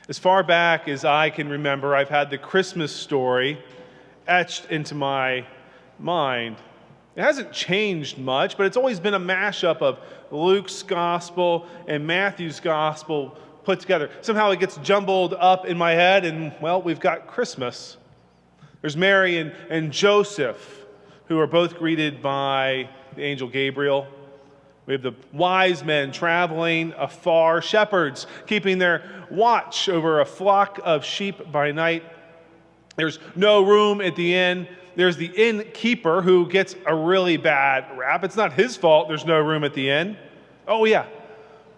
As far back as I can remember, I've had the Christmas story etched into my mind. It hasn't changed much, but it's always been a mashup of Luke's gospel and Matthew's gospel put together. Somehow it gets jumbled up in my head, and, well, we've got Christmas. There's Mary and Joseph, who are both greeted by the angel Gabriel. We have the wise men traveling afar, shepherds keeping their watch over a flock of sheep by night. There's no room at the inn. There's the innkeeper who gets a really bad rap. It's not his fault there's no room at the inn. Oh, yeah.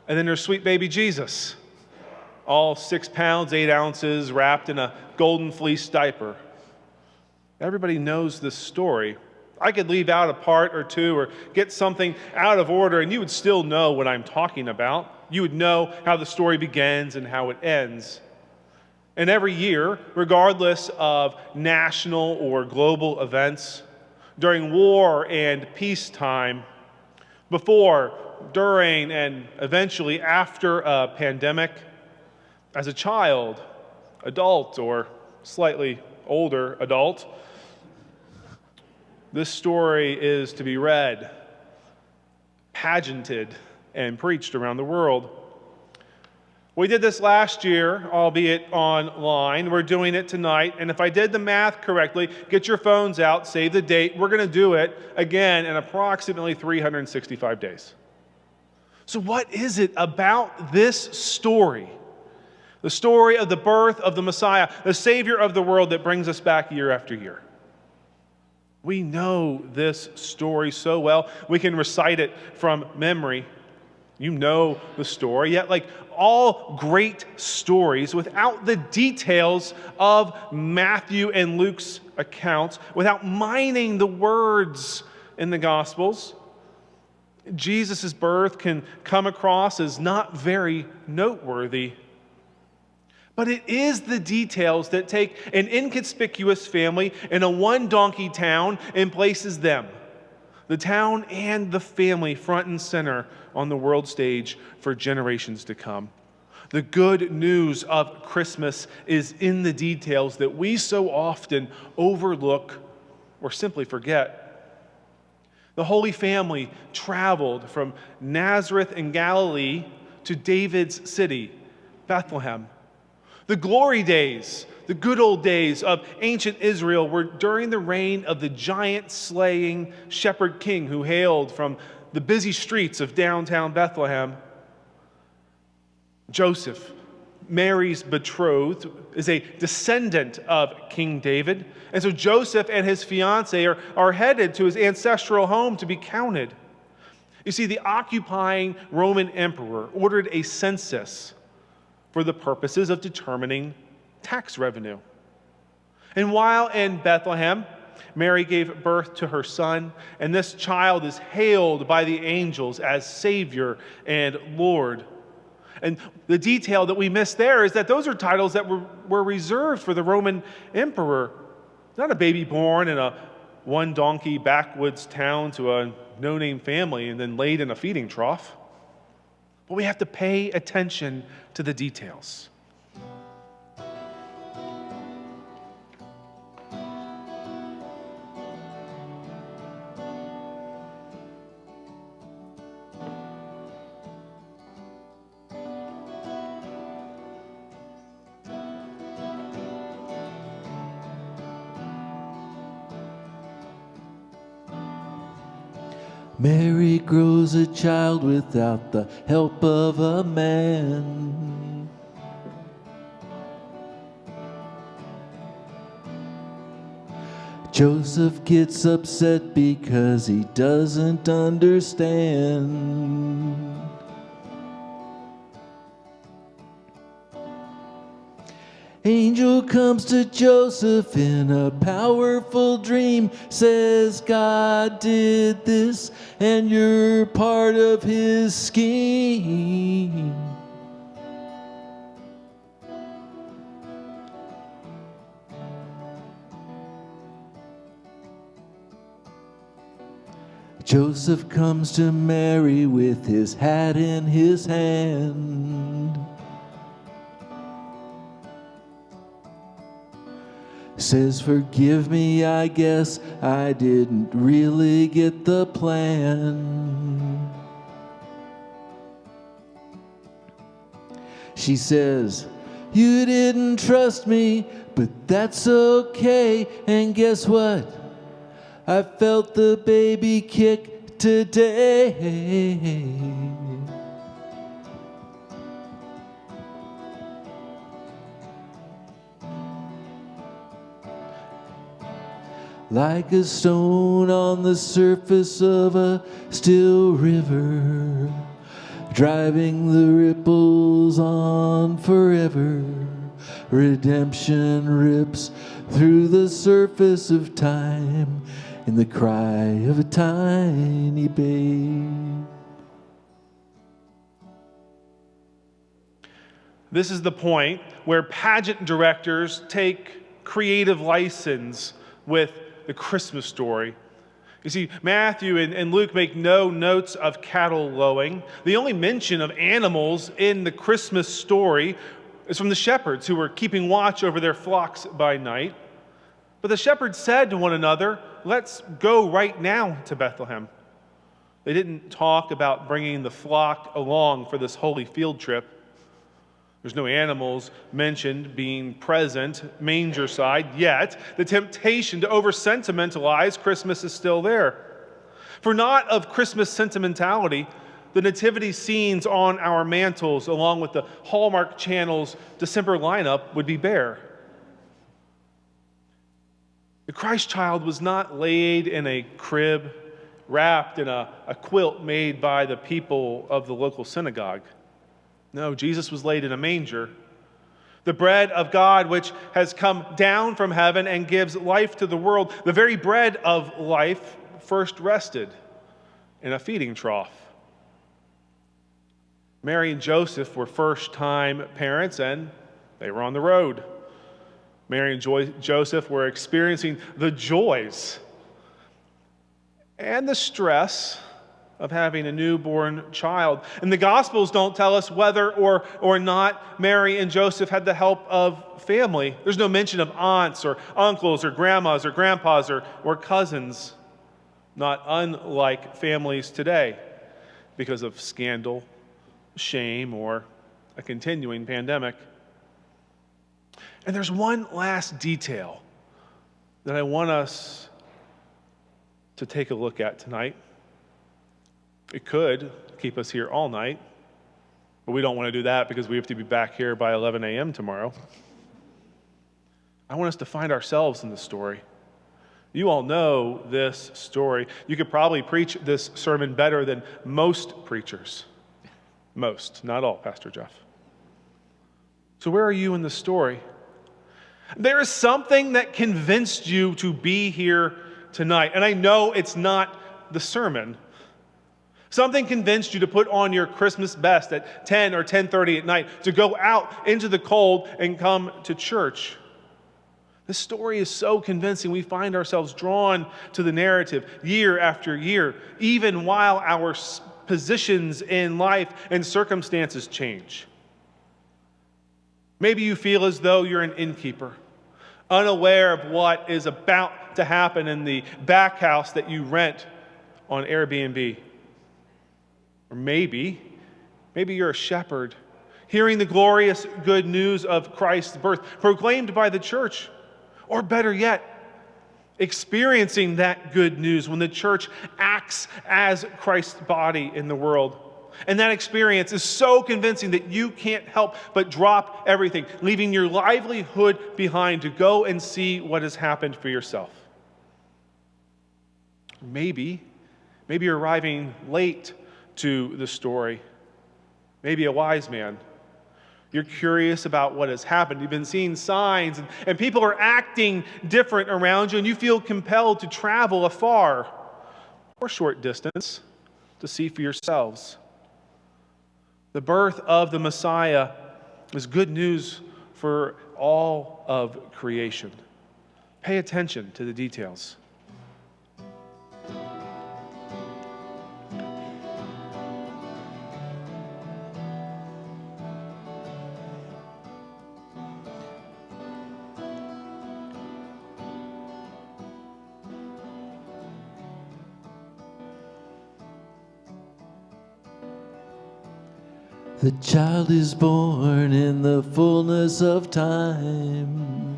And then there's sweet baby Jesus, all 6 pounds, 8 ounces, wrapped in a golden fleece diaper. Everybody knows this story. I could leave out a part or two or get something out of order, and you would still know what I'm talking about. You would know how the story begins and how it ends. And every year, regardless of national or global events, during war and peacetime, before, during, and eventually after a pandemic, as a child, adult, or slightly older adult, this story is to be read, pageanted, and preached around the world. We did this last year, albeit online. We're doing it tonight. And if I did the math correctly, get your phones out, save the date. We're going to do it again in approximately 365 days. So what is it about this story, the story of the birth of the Messiah, the Savior of the world, that brings us back year after year? We know this story so well. We can recite it from memory. You know the story. Yet, like all great stories, without the details of Matthew and Luke's accounts, without mining the words in the Gospels, Jesus' birth can come across as not very noteworthy. But it is the details that take an inconspicuous family in a one-donkey town and places them, the town and the family, front and center on the world stage for generations to come. The good news of Christmas is in the details that we so often overlook or simply forget. The Holy Family traveled from Nazareth in Galilee to David's city, Bethlehem. The glory days, the good old days of ancient Israel were during the reign of the giant-slaying shepherd king who hailed from the busy streets of downtown Bethlehem. Joseph, Mary's betrothed, is a descendant of King David. And so Joseph and his fiancée are headed to his ancestral home to be counted. You see, the occupying Roman emperor ordered a census for the purposes of determining tax revenue. And while in Bethlehem, Mary gave birth to her son, and this child is hailed by the angels as Savior and Lord. And the detail that we miss there is that those are titles that were reserved for the Roman emperor. Not a baby born in a one-donkey backwoods town to a no-name family and then laid in a feeding trough. But we have to pay attention to the details. Mary grows a child without the help of a man. Joseph gets upset because he doesn't understand. Angel comes to Joseph in a powerful dream, says God did this and you're part of his scheme. Joseph comes to Mary with his hat in his hand. Says, forgive me, I guess I didn't really get the plan. She says, you didn't trust me, but that's okay. And guess what? I felt the baby kick today. Like a stone on the surface of a still river, driving the ripples on forever. Redemption rips through the surface of time in the cry of a tiny babe. This is the point where pageant directors take creative license with the Christmas story. You see, Matthew and Luke make no notes of cattle lowing. The only mention of animals in the Christmas story is from the shepherds who were keeping watch over their flocks by night. But the shepherds said to one another, let's go right now to Bethlehem. They didn't talk about bringing the flock along for this holy field trip. There's no animals mentioned being present, manger side, yet the temptation to over-sentimentalize Christmas is still there. For not of Christmas sentimentality, the nativity scenes on our mantles, along with the Hallmark Channel's December lineup, would be bare. The Christ child was not laid in a crib, wrapped in a quilt made by the people of the local synagogue. No, Jesus was laid in a manger. The bread of God, which has come down from heaven and gives life to the world, the very bread of life, first rested in a feeding trough. Mary and Joseph were first-time parents, and they were on the road. Mary and Joseph were experiencing the joys and the stress of having a newborn child. And the Gospels don't tell us whether or not Mary and Joseph had the help of family. There's no mention of aunts or uncles or grandmas or grandpas or cousins, not unlike families today because of scandal, shame, or a continuing pandemic. And there's one last detail that I want us to take a look at tonight. It could keep us here all night, but we don't want to do that because we have to be back here by 11 a.m. tomorrow. I want us to find ourselves in the story. You all know this story. You could probably preach this sermon better than most preachers. Most, not all, Pastor Jeff. So where are you in the story? There is something that convinced you to be here tonight, and I know it's not the sermon. Something convinced you to put on your Christmas best at 10 or 10:30 at night, to go out into the cold and come to church. This story is so convincing, we find ourselves drawn to the narrative year after year, even while our positions in life and circumstances change. Maybe you feel as though you're an innkeeper, unaware of what is about to happen in the back house that you rent on Airbnb. Or maybe you're a shepherd, hearing the glorious good news of Christ's birth proclaimed by the church. Or better yet, experiencing that good news when the church acts as Christ's body in the world. And that experience is so convincing that you can't help but drop everything, leaving your livelihood behind to go and see what has happened for yourself. Maybe you're arriving late to the story. Maybe a wise man. You're curious about what has happened. You've been seeing signs, and people are acting different around you, and you feel compelled to travel afar or short distance to see for yourselves. The birth of the Messiah is good news for all of creation. Pay attention to the details. The child is born in the fullness of time.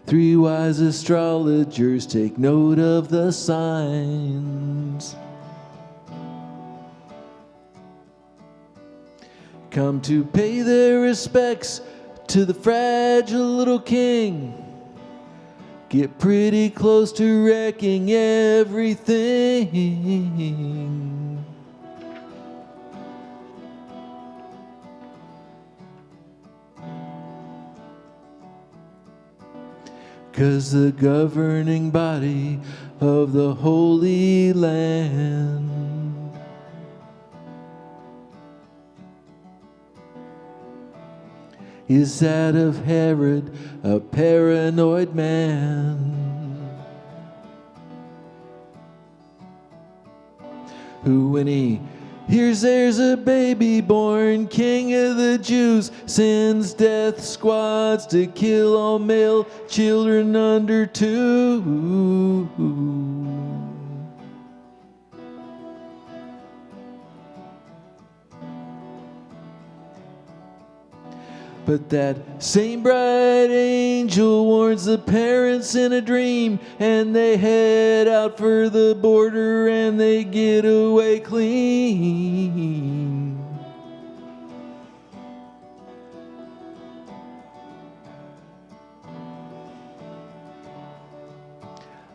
Three wise astrologers take note of the signs. Come to pay their respects to the fragile little king. Get pretty close to wrecking everything. Cause the governing body of the Holy Land is that of Herod, a paranoid man, who when he hears there's a baby born, king of the Jews, sends death squads to kill all male children under 2. But that same bright angel warns the parents in a dream, and they head out for the border and they get away clean.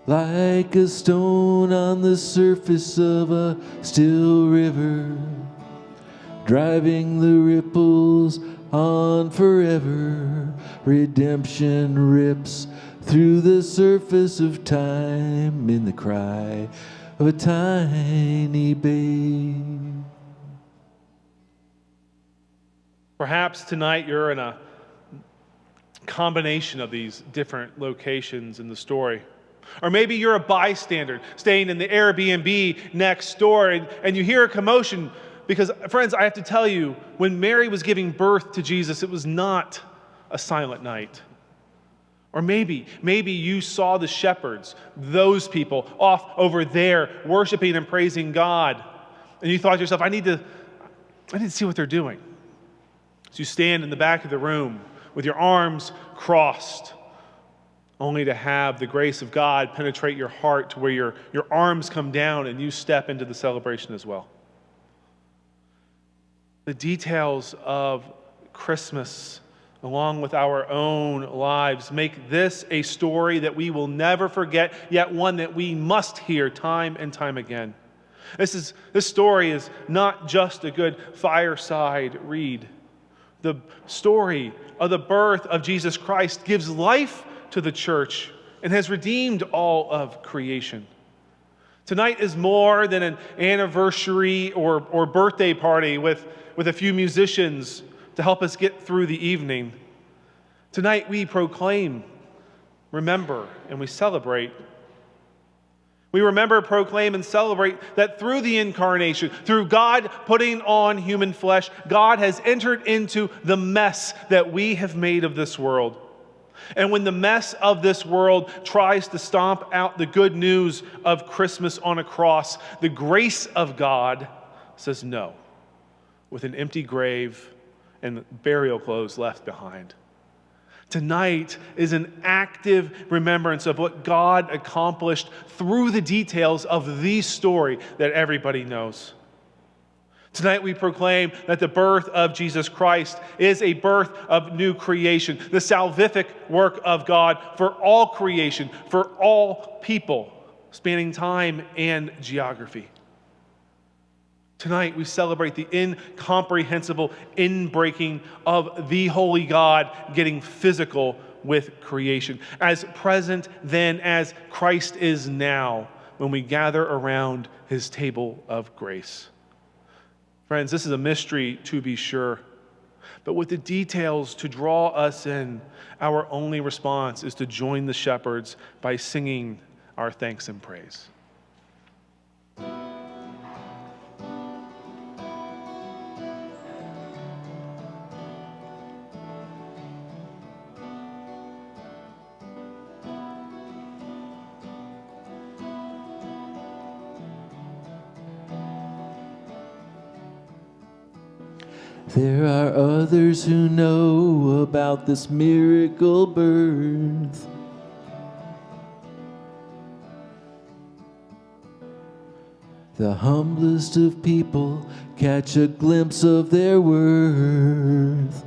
Like a stone on the surface of a still river, driving the ripples on forever. Redemption rips through the surface of time in the cry of a tiny babe. Perhaps tonight you're in a combination of these different locations in the story. Or maybe you're a bystander staying in the Airbnb next door and you hear a commotion. Because, friends, I have to tell you, when Mary was giving birth to Jesus, it was not a silent night. Or maybe you saw the shepherds, those people, off over there worshiping and praising God. And you thought to yourself, I need to see what they're doing. So you stand in the back of the room with your arms crossed, only to have the grace of God penetrate your heart to where your arms come down and you step into the celebration as well. The details of Christmas, along with our own lives, make this a story that we will never forget, yet one that we must hear time and time again. This story is not just a good fireside read. The story of the birth of Jesus Christ gives life to the church and has redeemed all of creation. Tonight is more than an anniversary or birthday party with a few musicians to help us get through the evening. Tonight we proclaim, remember, and we celebrate. We remember, proclaim, and celebrate that through the incarnation, through God putting on human flesh, God has entered into the mess that we have made of this world. And when the mess of this world tries to stomp out the good news of Christmas on a cross, the grace of God says no, with an empty grave and burial clothes left behind. Tonight is an active remembrance of what God accomplished through the details of the story that everybody knows. Tonight we proclaim that the birth of Jesus Christ is a birth of new creation, the salvific work of God for all creation, for all people, spanning time and geography. Tonight we celebrate the incomprehensible inbreaking of the holy God getting physical with creation, as present then as Christ is now when we gather around his table of grace. Friends, this is a mystery to be sure, but with the details to draw us in, our only response is to join the shepherds by singing our thanks and praise. There are others who know about this miracle birth. The humblest of people catch a glimpse of their worth.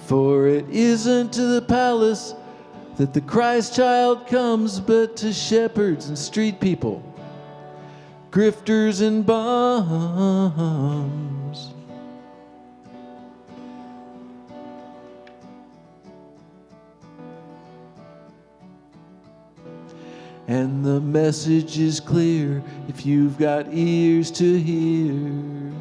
For it isn't to the palace that the Christ child comes, but to shepherds and street people, grifters and bums. And the message is clear if you've got ears to hear.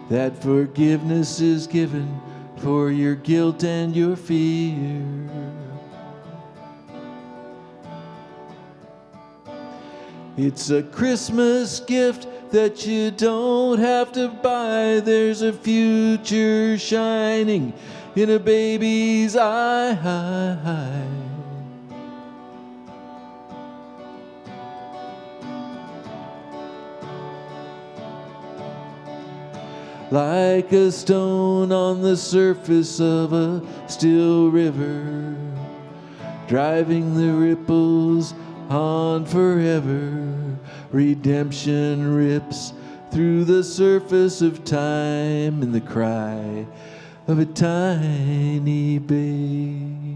That forgiveness is given for your guilt and your fear. It's a Christmas gift that you don't have to buy. There's a future shining in a baby's eye. Like a stone on the surface of a still river, driving the ripples on forever. Redemption rips through the surface of time in the cry of a tiny babe.